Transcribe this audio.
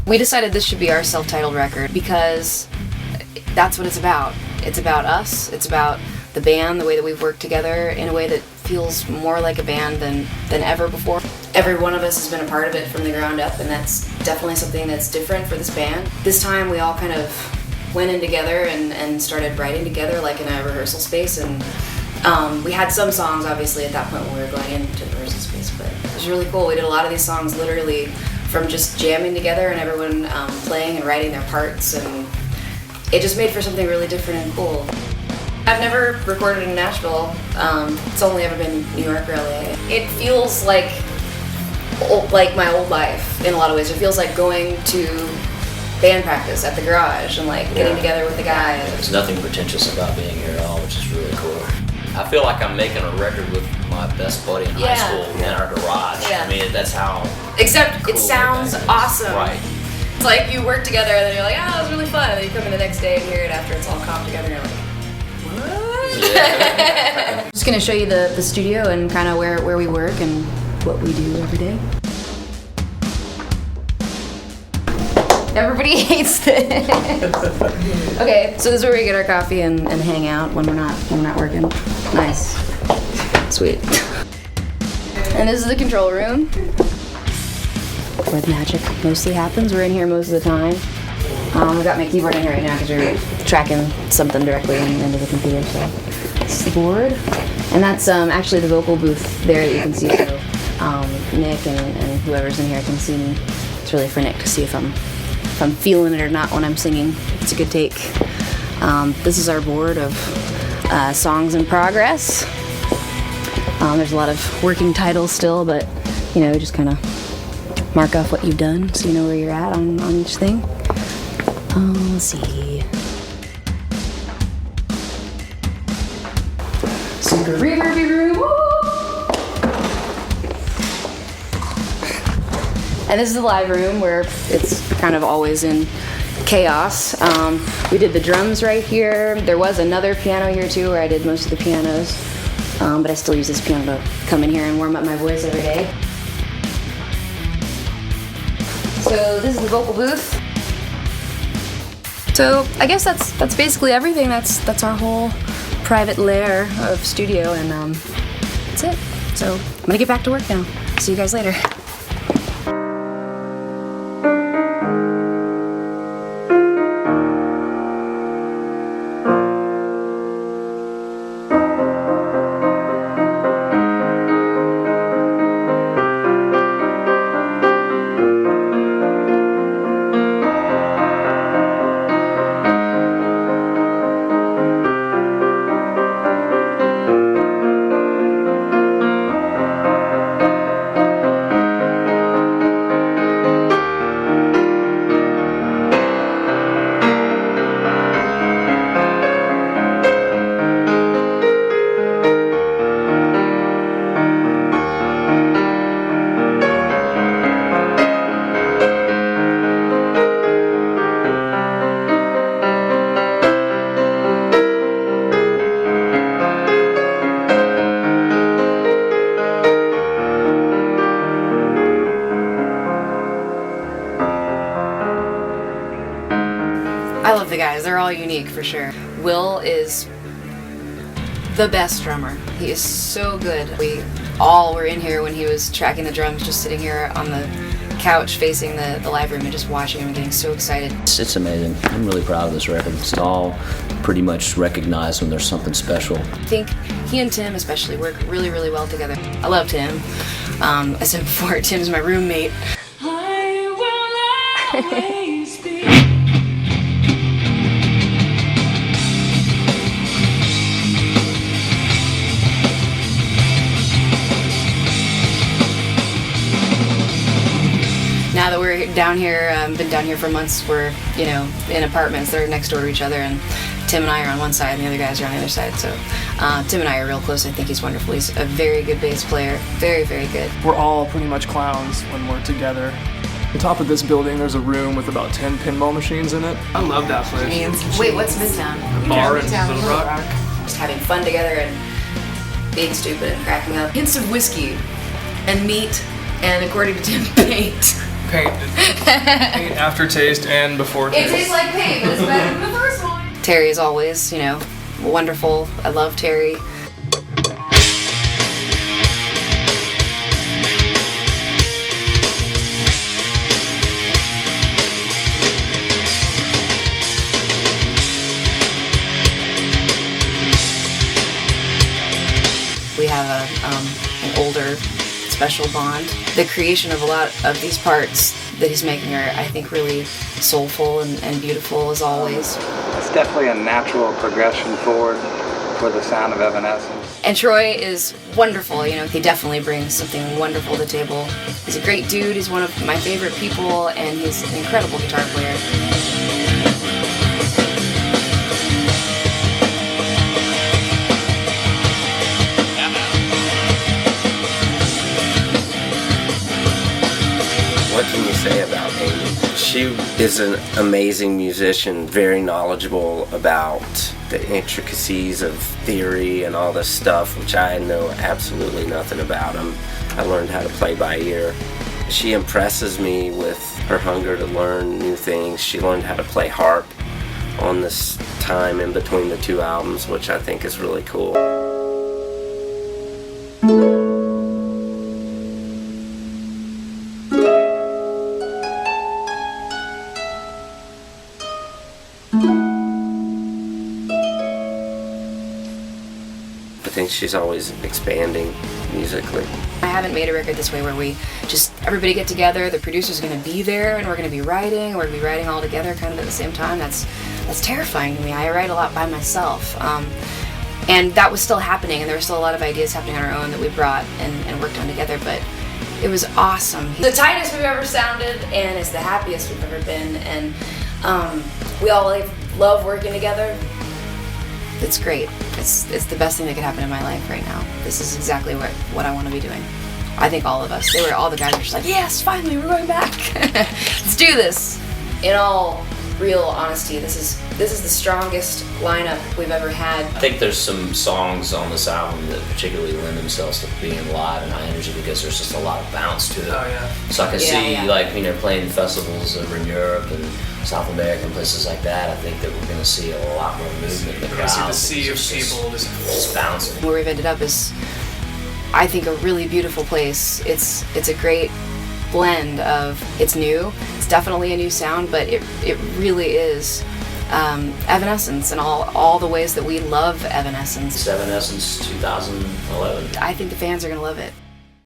We decided this should be our self-titled record because that's what it's about. It's about us, it's about the band, the way that we've worked together in a way that feels more like a band than ever before. Every one of us has been a part of it from the ground up, and that's definitely something that's different for this band. This time we all kind of went in together and started writing together like in a rehearsal space, and we had some songs obviously at that point when we were going into the rehearsal space, but it was really cool. We did a lot of these songs literally from just jamming together and everyone playing and writing their parts, and it just made for something really different and cool. I've never recorded in Nashville. It's only ever been New York or LA. It feels like my old life in a lot of ways. It feels like going to band practice at the garage and like getting together with the guys. There's nothing pretentious about being here at all, which is really cool. I feel like I'm making a record with my best buddy in high school in our garage. Yeah. I mean, that's how. Except cool it sounds awesome. Right. It's like you work together and then you're like, that was really fun. And then you come in the next day and hear it after it's all comped together and you're like, what? Yeah. Just gonna show you the studio and kind of where we work and what we do every day. Everybody hates this. Okay, so this is where we get our coffee and hang out when we're not working. Nice. Sweet. And this is the control room, where the magic mostly happens. We're in here most of the time. I've got my keyboard in here right now because we're tracking something directly into the computer. So this is the board, and that's actually the vocal booth there that you can see. So Nick and whoever's in here can see me. It's really for Nick to see if I'm feeling it or not when I'm singing. It's a good take. This is our board of songs in progress. There's a lot of working titles still, but you know, just kind of mark off what you've done so you know where you're at on each thing. Let's see. Super reverby room. Woo! And this is the live room where it's kind of always in chaos. We did the drums right here. There was another piano here too where I did most of the pianos. But I still use this piano to come in here and warm up my voice every day. So this is the vocal booth. So I guess that's basically everything. That's our whole private lair of studio, and that's it. So I'm gonna get back to work now. See you guys later. I love the guys. They're all unique for sure. Will is the best drummer. He is so good. We all were in here when he was tracking the drums, just sitting here on the couch facing the live room and just watching him and getting so excited. It's amazing. I'm really proud of this record. It's all pretty much recognized when there's something special. I think he and Tim especially work really, really well together. I love Tim. I said before, Tim's my roommate. I will always be. Now that we're down here, been down here for months, we're, you know, in apartments. They're next door to each other, and Tim and I are on one side and the other guys are on the other side. So Tim and I are real close. I think he's wonderful. He's a very good bass player. Very, very good. We're all pretty much clowns when we're together. At the top of this building, there's a room with about 10 pinball machines in it. I love that place. Wait, what's Midtown? Bar in Little Rock. Just having fun together and being stupid and cracking up. Hints of whiskey and meat and, according to Tim, paint. Paint. Paint, aftertaste, and before taste. It tastes like paint, but it's better than the first one. Terry is always, wonderful. I love Terry. We have an older, special bond. The creation of a lot of these parts that he's making are, I think, really soulful and beautiful as always. It's definitely a natural progression forward for the sound of Evanescence. And Troy is wonderful, he definitely brings something wonderful to the table. He's a great dude, he's one of my favorite people, and he's an incredible guitar player. What can you say about Amy? She is an amazing musician, very knowledgeable about the intricacies of theory and all this stuff, which I know absolutely nothing about. I learned how to play by ear. She impresses me with her hunger to learn new things. She learned how to play harp on this time in between the two albums, which I think is really cool. I think she's always expanding musically. I haven't made a record this way where we just everybody get together, the producer's going to be there, and we're going to be writing, we're going to be writing all together kind of at the same time. That's terrifying to me. I write a lot by myself. And that was still happening, and there were still a lot of ideas happening on our own that we brought and worked on together, but it was awesome. The tightest we've ever sounded, and it's the happiest we've ever been, and we all love working together. It's great. It's the best thing that could happen in my life right now. This is exactly what I want to be doing. I think all of us. All the guys were just like, yes, finally, we're going back. Let's do this. In all real honesty, this is the strongest lineup we've ever had. I think there's some songs on this album that particularly lend themselves to being live and high energy because there's just a lot of bounce to it. Oh, yeah. So I can see playing festivals over in Europe and South America and places like that. I think that we're going to see a lot more movement in the crowd. See the sea of people just bouncing. Where we've ended up is, I think, a really beautiful place. It's a great blend of, it's new, it's definitely a new sound, but it really is Evanescence and all the ways that we love Evanescence. It's Evanescence 2011. I think the fans are going to love it.